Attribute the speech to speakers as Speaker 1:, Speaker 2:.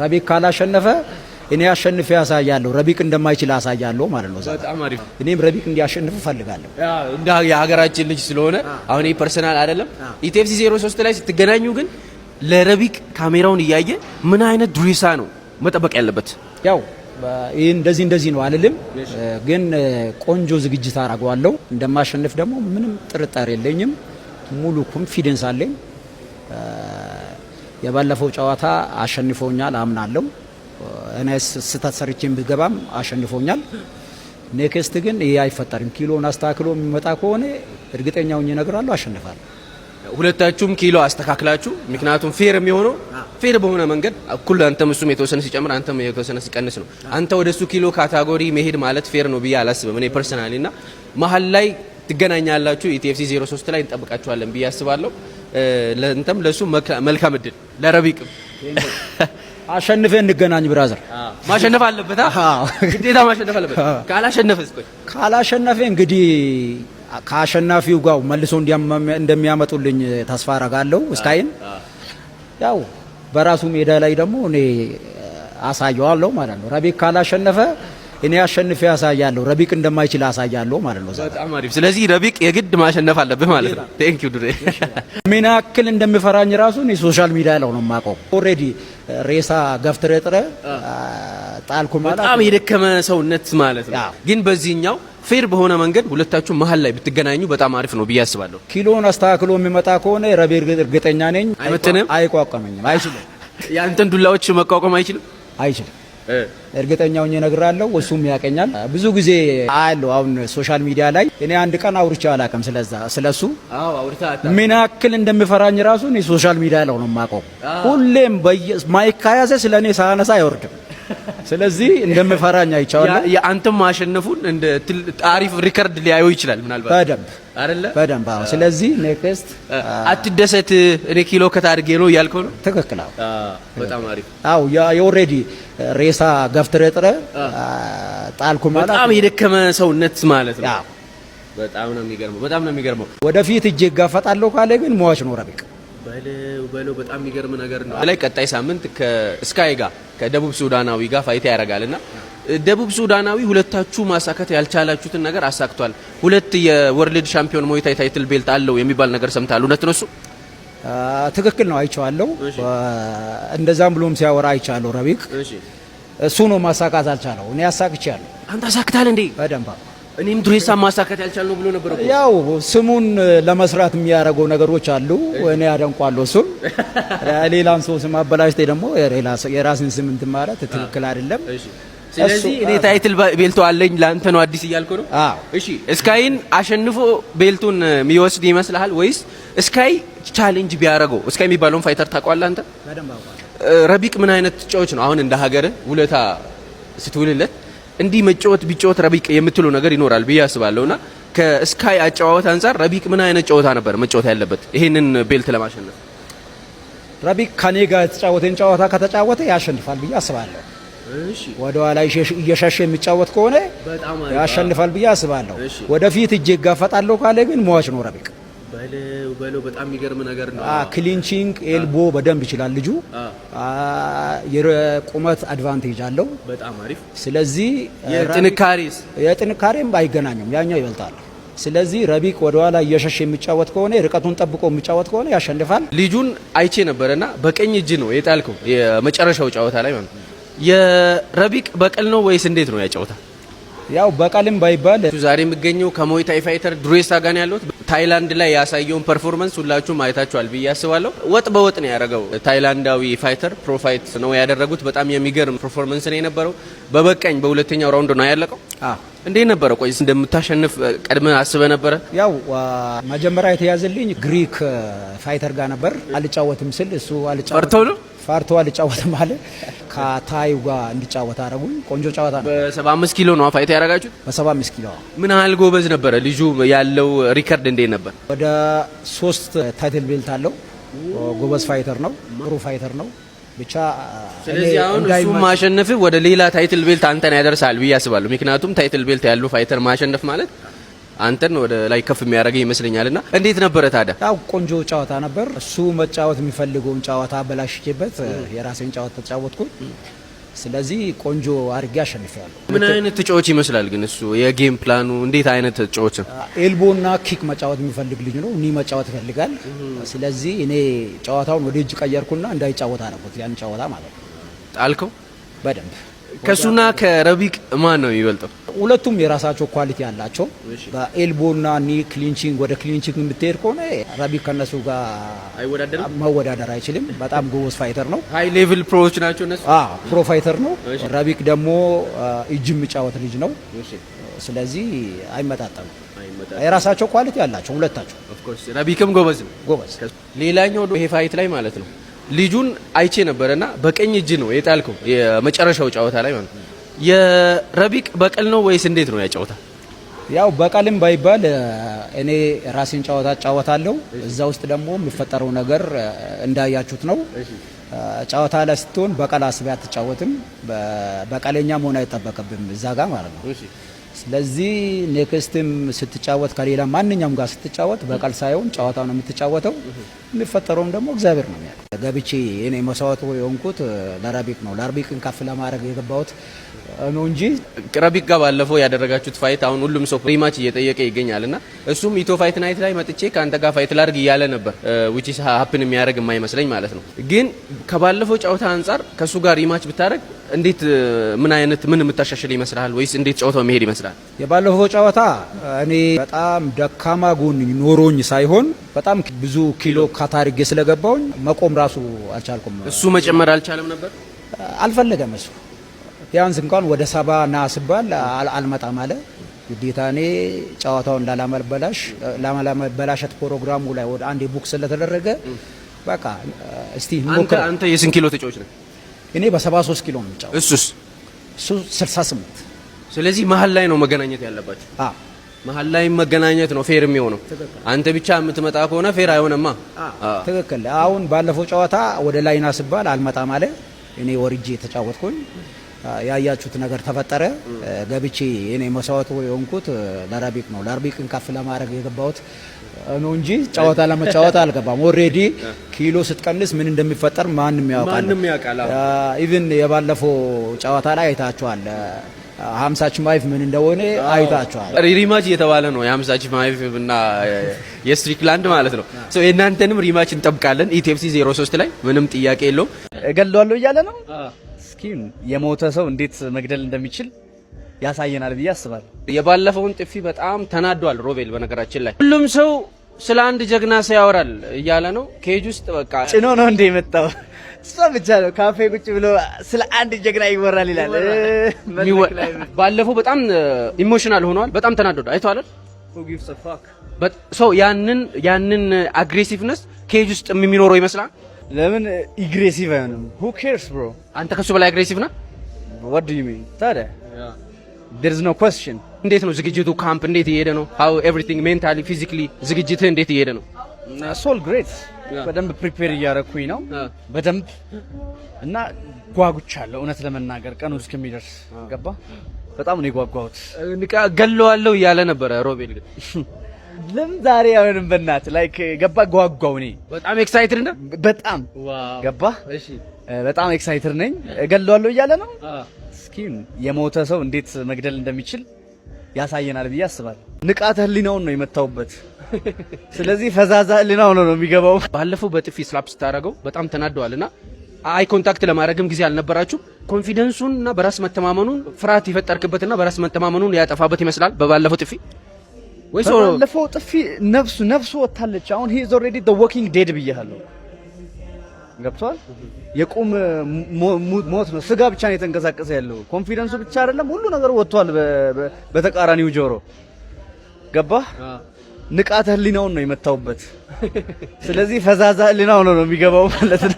Speaker 1: ረቢቅ ካላሸነፈ እኔ አሸንፌ ያሳያለሁ፣ ረቢቅ እንደማይችል ያሳያለሁ ማለት ነው።
Speaker 2: በጣም አሪፍ።
Speaker 1: እኔም ረቢቅ እንዲያሸንፍ ፈልጋለሁ።
Speaker 2: እንደ የሀገራችን ልጅ ስለሆነ አሁን ይሄ ፐርሰናል አይደለም። ኢቲኤፍሲ 03 ላይ ስትገናኙ ግን ለረቢቅ ካሜራውን እያየ ምን አይነት ዱሪሳ ነው መጠበቅ ያለበት?
Speaker 1: ያው ይሄ እንደዚህ ነው አልልም፣ ግን ቆንጆ ዝግጅት አደርገዋለሁ። እንደማሸንፍ ደግሞ ምንም ጥርጣሬ የለኝም። ሙሉ ኮንፊደንስ አለኝ። የባለፈው ጨዋታ አሸንፎኛል አምናለሁ። እኔ ስህተት ሰርቼም ብገባም አሸንፎኛል። ኔክስት ግን ይሄ አይፈጠርም። ኪሎን አስተካክሎ የሚመጣ ከሆነ እርግጠኛው እነግራለሁ አሸንፋለሁ።
Speaker 2: ሁለታችሁም ኪሎ አስተካክላችሁ፣ ምክንያቱም ፌር የሚሆነው ፌር በሆነ መንገድ እኩል አንተም እሱም የተወሰነ ሲጨምር አንተም የተወሰነ ሲቀንስ ነው። አንተ ወደሱ ኪሎ ካታጎሪ መሄድ ማለት ፌር ነው ብዬ አላስብም እኔ ፐርሰናሊ። እና መሀል ላይ ትገናኛላችሁ። ኢቲኤፍሲ 03 ላይ እንጠብቃችኋለን ብዬ አስባለሁ። ለእንተም ለሱ መልካም እድል፣ ለረቢቅም
Speaker 1: አሸንፈ እንገናኝ ብራዘር።
Speaker 2: ማሸነፍ አለበት። ግዴታ ማሸነፍ አለበት። ካላሸነፈ እንግዲህ ከአሸናፊው ጋር መልሶ እንደሚያመጡልኝ ተስፋ አረጋለሁ። ስካይን ያው በራሱ ሜዳ ላይ ደግሞ እኔ አሳየዋለሁ ማለት ነው። ረቢቅ ካላሸነፈ እኔ አሸንፌ ያሳያለሁ፣ ረቢቅ እንደማይችል ያሳያለሁ ማለት ነው። በጣም አሪፍ። ስለዚህ ረቢቅ የግድ ማሸነፍ አለበት ማለት ነው። ቴንክ ዩ ዱሬ።
Speaker 1: ምን ያክል እንደሚፈራኝ ራሱ እኔ ሶሻል ሚዲያ ላይ ነው የማውቀው። ኦሬዲ ሬሳ ገፍትረ ጥረ ጣልኩ ማለት
Speaker 2: በጣም የደከመ ሰውነት ማለት ነው። ግን በዚህኛው ፌር በሆነ መንገድ ሁለታችሁ መሀል ላይ ብትገናኙ በጣም አሪፍ ነው ብዬ አስባለሁ።
Speaker 1: ኪሎን አስተካክሎ የሚመጣ ከሆነ ረቢቅ እርግጠኛ ነኝ አይቋቋመኝም፣ አይችልም።
Speaker 2: ያንተን ዱላዎች መቋቋም
Speaker 1: አይችልም። እርግጠኛው እነግራለሁ። እሱም ያቀኛል። ብዙ ጊዜ አያለሁ አሁን ሶሻል ሚዲያ ላይ። እኔ አንድ ቀን አውርቼ አላውቅም ስለሱ። ምን ያክል እንደሚፈራኝ ራሱ እኔ ሶሻል ሚዲያ ላይ ነው የማውቀው። ሁሌም ማይክ ከያዘ ስለኔ ሳያነሳ አይወርድም። ስለዚህ እንደምፈራኝ አይቻለሁ።
Speaker 2: የአንተም ማሸነፉን እንደ አሪፍ ሪከርድ ሊያዩ ይችላል ምናልባት በደንብ። አዎ። ስለዚህ ኔክስት አትደሰት፣ እኔ ኪሎ ከታርጌ ነው እያልከው ነው።
Speaker 1: ትክክል።
Speaker 2: በጣም አሪፍ።
Speaker 1: አዎ የኦሬዲ ሬሳ ገፍትረ ጥረ ጣልኩ ማለት
Speaker 2: በጣም የደከመ ሰውነት ማለት ነው። በጣም ነው የሚገርመው። ወደፊት
Speaker 1: እጄ ጋፈጣለሁ ካለ ግን ሟች ነው ረቢቅ።
Speaker 2: በለው በጣም የሚገርም ነገር ነው። ላይ ቀጣይ ሳምንት ከስካይ ጋር ከደቡብ ሱዳናዊ ጋር ፋይታ ያደርጋልና ደቡብ ሱዳናዊ ሁለታችሁ ማሳካት ያልቻላችሁትን ነገር አሳክቷል። ሁለት የወርልድ ሻምፒዮን ሞይታይ ታይትል ቤልት አለው የሚባል ነገር ሰምታል። እውነት ነው እሱ?
Speaker 1: ትክክል ነው። አይቻለሁ። እንደዛም ብሎም ሲያወራ አይቻለሁ ረቢቅ። እሱ ነው ማሳካት አልቻለው። እኔ አሳክቻለሁ።
Speaker 2: አንተ አሳክታል እንዴ?
Speaker 1: በደንብ።
Speaker 2: እኔም ድሬሳ ማሳካት ያልቻለው ብሎ ነበር እኮ።
Speaker 1: ያው ስሙን ለመስራት የሚያደርገው ነገሮች አሉ። እኔ አደንቋለሁ እሱን። ሌላን ሰው ስም አበላሽቴ ደግሞ የራስን ስም እንትን ማለት ትክክል አይደለም።
Speaker 2: ስለዚህ እኔ ታይትል ቤልቶ አለኝ ለአንተ ነው አዲስ እያልኩ ነው። እሺ ስካይን አሸንፎ ቤልቱን የሚወስድ ይመስልሃል ወይስ ስካይ ቻሌንጅ ቢያደርገው? ስካይ የሚባለውን ፋይተር ታውቀዋለህ አንተ? ረቢቅ ምን አይነት ጨዋች ነው? አሁን እንደ ሀገር ውለታ ስትውልለት እንዲህ ቢጫወት ረቢቅ የምትለው ነገር ይኖራል ብዬ አስባለሁና ከስካይ አጨዋወት አንፃር ረቢቅ ምን አይነት ጨዋታ ነበር መጫወት ያለበት ይሄንን ቤልት ለማሸነፍ?
Speaker 1: ረቢቅ ከኔ ጋር የተጫወተን ጨዋታ ከተጫወተ ያሸንፋል ብዬ አስባለሁ። ወደ ኋላ እየሸሸ የሚጫወት ከሆነ ያሸንፋል ብዬ አስባለሁ። ወደፊት እጄ ጋፈጣለሁ ካለ ግን ሟች ነው ረቢቅ።
Speaker 2: በለው በጣም የሚገርም ነገር ነው።
Speaker 1: ክሊንቺንግ ኤልቦ በደንብ ይችላል ልጁ። የቁመት አድቫንቴጅ አለው።
Speaker 2: በጣም አሪፍ።
Speaker 1: ስለዚህ የጥንካሬም አይገናኙም፣ ያኛው ይበልጣል። ስለዚህ ረቢቅ ወደ ኋላ እየሸሸ የሚጫወት ከሆነ ርቀቱን ጠብቆ የሚጫወት ከሆነ ያሸንፋል።
Speaker 2: ልጁን አይቼ ነበርና በቀኝ እጅ ነው የጣልከው የመጨረሻው ጨዋታ ላይ ማለት ነው። የረቢቅ በቀል ነው ወይስ እንዴት ነው ያጫወታ?
Speaker 1: ያው በቀልም ባይባል
Speaker 2: ዛሬ የሚገኘው ከሞይታይ ፋይተር ድሬሳ ጋር ነው ያለው። ታይላንድ ላይ ያሳየውን ፐርፎርማንስ ሁላችሁም አይታችኋል ብዬ አስባለሁ። ወጥ በወጥ ነው ያደረገው ታይላንዳዊ ፋይተር። ፕሮፋይት ነው ያደረጉት። በጣም የሚገርም ፐርፎርማንስ ነው የነበረው። በበቃኝ በሁለተኛው ራውንድ ነው ያለቀው። እንዴት ነበረ? ቆይ እንደምታሸንፍ ቀድመህ አስበህ ነበረ?
Speaker 1: ያው መጀመሪያ የተያዘልኝ ግሪክ ፋይተር ጋር ነበር። አልጫወትም ስል እሱ ፈርቶ አልጫወትም አለ። ከታዩ ጋር እንዲጫወት አደረጉኝ። ቆንጆ ጨዋታ ነው።
Speaker 2: በ75 ኪሎ ነው ፋይት ያደረጋችሁት?
Speaker 1: በ75 ኪሎ።
Speaker 2: ምን ያህል ጎበዝ ነበረ ልጁ? ያለው ሪከርድ እንዴት ነበር?
Speaker 1: ወደ 3 ታይትል ቤልት አለው። ጎበዝ ፋይተር ነው። ጥሩ ፋይተር ነው። ብቻ
Speaker 2: ስለዚህ አሁን እሱ ማሸነፍ ወደ ሌላ ታይትል ቤልት አንተን ያደርሳል ብዬ አስባለሁ። ምክንያቱም ታይትል ቤልት ያለው ፋይተር ማሸነፍ ማለት አንተን ወደ ላይ ከፍ የሚያደርገኝ ይመስለኛልና እንዴት ነበረ ታዲያ?
Speaker 1: ያው ቆንጆ ጨዋታ ነበር። እሱ መጫወት የሚፈልገውን ጨዋታ አበላሽቼበት የራሴን ጨዋታ ተጫወትኩ። ስለዚህ ቆንጆ አድርጌ አሸንፌያለሁ።
Speaker 2: ምን አይነት ተጫዋች ይመስላል ግን እሱ? የጌም ፕላኑ እንዴት አይነት ተጫዋች ነው?
Speaker 1: ኤልቦና ኪክ መጫወት የሚፈልግ ልጅ ነው። እኔ መጫወት ይፈልጋል። ስለዚህ እኔ ጨዋታውን ወደ እጅ ቀየርኩና እንዳይጫወት አደረኩት። ያን ጨዋታ ማለት ነው።
Speaker 2: ጣልከው
Speaker 1: በደንብ።
Speaker 2: ከሱና ከረቢቅ ማን ነው የሚበልጠው?
Speaker 1: ሁለቱም የራሳቸው ኳሊቲ ያላቸው። በኤልቦና ኒ ክሊንቺንግ ወደ ክሊንቺንግ የምትሄድ ከሆነ ረቢቅ ከነሱ ጋር መወዳደር አይችልም። በጣም ጎበዝ ፋይተር ነው።
Speaker 2: ሃይ ሌቭል ፕሮዎች ናቸው እነሱ።
Speaker 1: ፕሮ ፋይተር ነው። ረቢቅ ደግሞ እጅ የሚጫወት ልጅ ነው። ስለዚህ አይመጣጠኑም። የራሳቸው ኳሊቲ ያላቸው ሁለታቸው።
Speaker 2: ኦፍ ኮርስ ረቢቅም ጎበዝ ነው።
Speaker 1: ጎበዝ።
Speaker 2: ሌላኛው ይሄ ፋይት ላይ ማለት ነው ልጁን አይቼ ነበርና በቀኝ እጅ ነው የጣልከው የመጨረሻው ጨዋታ ላይ ማለት ነው። የረቢቅ በቀል ነው ወይስ እንዴት ነው ያጫወታ?
Speaker 1: ያው በቀልም ባይባል እኔ ራሴን ጨዋታ ጫወታለሁ። እዛ ውስጥ ደግሞ የሚፈጠረው ነገር እንዳያችሁት ነው። ጨዋታ ላይ ስትሆን በቀል አስበህ አትጫወትም። በቀለኛ መሆን አይጠበቅብም እዛ ጋር ማለት ነው። ስለዚህ ኔክስትም ስትጫወት ከሌላ ማንኛውም ጋር ስትጫወት በቀል ሳይሆን ጨዋታ ነው የምትጫወተው። የሚፈጠረውም ደግሞ እግዚአብሔር ነው የሚያውቀው። ገብቼ እኔ መስዋዕት የሆንኩት ለረቢቅ ነው። ለረቢቅን ከፍ ለማድረግ የገባሁት ነው እንጂ
Speaker 2: ረቢቅ ጋር ባለፈው ያደረጋችሁት ፋይት አሁን ሁሉም ሰው ሪማች እየጠየቀ ይገኛልና እሱም ኢትዮ ፋይት ናይት ላይ መጥቼ ካንተ ጋር ፋይት ላድርግ እያለ ነበር። ዊች ኢዝ ሃፕን የሚያደርግ የማይመስለኝ ማለት ነው። ግን ከባለፈው ጨዋታ አንጻር ከሱ ጋር ሪማች ብታደርግ እንዴት ምን የምታሻሽል ይመስላል? ወይስ እንዴት ጨዋታው መሄድ ይመስላል?
Speaker 1: የባለፈው ጨዋታ እኔ በጣም ደካማ ጎን ኖሮኝ ሳይሆን በጣም ብዙ ኪሎ ካታርጌ ስለገባውኝ መቆም ራሱ አልቻልኩም።
Speaker 2: እሱ መጨመር አልቻለም ነበር፣
Speaker 1: አልፈለገም። እሱ ቢያንስ እንኳን ወደ 70 ና ስባል አልመጣም አለ። ግዴታ እኔ ጨዋታውን ላለማበላሸት ፕሮግራሙ ላይ ወደ አንድ ቡክ ስለተደረገ በቃ እስቲ እንሞክር።
Speaker 2: አንተ የስንት ኪሎ ተጫዋች ነህ?
Speaker 1: እኔ በ73 ኪሎ ነው የምጫወተው። እሱ 68።
Speaker 2: ስለዚህ መሀል ላይ ነው መገናኘት ያለባችሁ። መሀል ላይ መገናኘት ነው ፌር የሚሆነው። አንተ ብቻ የምትመጣ ከሆነ ፌር አይሆንማ።
Speaker 1: ትክክል። አሁን ባለፈው ጨዋታ ወደ ላይና ስባል አልመጣም አለ። እኔ ወርጄ ተጫወትኩኝ። ያያችሁት ነገር ተፈጠረ። ገብቼ እኔ መስዋዕት የሆንኩት ለረቢቅ ነው። ለረቢቅን ከፍ ለማድረግ የገባሁት ነው እንጂ ጨዋታ ለመጫወት አልገባም። ኦሬዲ ኪሎ ስትቀንስ ምን እንደሚፈጠር ማንም ያውቃል። ኢቭን የባለፈው ጨዋታ ላይ አይታችኋል። 50 ቺማይፍ ምን እንደሆነ አይታችኋል።
Speaker 2: ሪማች እየተባለ ነው የ50 ቺማይፍ እና የስትሪክላንድ ማለት ነው። ሶ የእናንተንም ሪማች እንጠብቃለን። ኢቲኤፍሲ 03 ላይ ምንም ጥያቄ የለውም።
Speaker 3: እገለዋለሁ እያለ ነው። እስኪ የሞተ ሰው እንዴት መግደል እንደሚችል ያሳየናል ብዬ አስባለሁ።
Speaker 2: የባለፈውን ጥፊ በጣም ተናዷል ሮቤል። በነገራችን ላይ ሁሉም ሰው ስለ አንድ ጀግና ሰው ያወራል እያለ ነው። ኬጅ ውስጥ በቃ
Speaker 3: ጭኖ ነው እንደ የመጣው እሷ ብቻ ነው። ካፌ ቁጭ ብሎ ስለ አንድ ጀግና ይወራል ይላል።
Speaker 2: ባለፈው በጣም ኢሞሽናል ሆኗል። በጣም ተናዷል። አይተዋል። ሰው ያንን አግሬሲቭነስ ኬጅ ውስጥ የሚኖረው ይመስላል።
Speaker 3: ለምን አግሬሲቭ አይሆንም? who cares bro?
Speaker 2: አንተ ከሱ በላይ አግሬሲቭ ነህ።
Speaker 3: what do you mean? ታዲያ there is no question።
Speaker 2: እንዴት ነው ዝግጅቱ? ካምፕ እንዴት እየሄደ ነው? how everything mentally physically ዝግጅትህ እንዴት እየሄደ ነው?
Speaker 3: ሶል ግሬት። በደንብ ፕሪፔር እያረኩኝ ነው በደንብ እና ጓጉቻለሁ። እውነት ለመናገር ቀኑ እስከሚደርስ ገባ በጣም ነው የጓጓሁት።
Speaker 2: ገለዋለሁ እያለ ነበረ ሮቤል። ግን
Speaker 3: ለምን ዛሬ አሁንም በእናት ላይክ ገባ ጓጓው። እኔ
Speaker 2: በጣም ኤክሳይትድ ነኝ።
Speaker 3: በጣም ገባ። እሺ በጣም ኤክሳይትድ ነኝ። ገለዋለሁ እያለ ነው። እስኪ የሞተ ሰው እንዴት መግደል እንደሚችል ያሳየናል ብዬ አስባለሁ። ንቃተ ህሊናውን ነው የመታውበት። ስለዚህ ፈዛዛ ህሊናው ነው የሚገባው።
Speaker 2: ባለፈው በጥፊ ስላፕ ስታረገው በጣም ተናደዋልና አይ ኮንታክት ለማድረግም ጊዜ አልነበራችሁ። ኮንፊደንሱንና በራስ መተማመኑን ፍርሃት የፈጠርክበትና በራስ መተማመኑን ያጠፋበት ይመስላል በባለፈው ጥፊ። ወይስ
Speaker 3: ባለፈው ጥፊ ነፍሱ ወጣለች። አሁን he is already the walking dead ብያለሁ። ገብቷል። የቁም ሞት ነው። ስጋ ብቻ ነው የተንቀሳቀሰ ያለው። ኮንፊደንሱ ብቻ አይደለም ሁሉ ነገር ወጥቷል በተቃራኒው ጆሮ። ገባ። ንቃተ ህሊናውን ነው የመታውበት። ስለዚህ ፈዛዛ ህሊናው ነው የሚገባው ማለት ነው።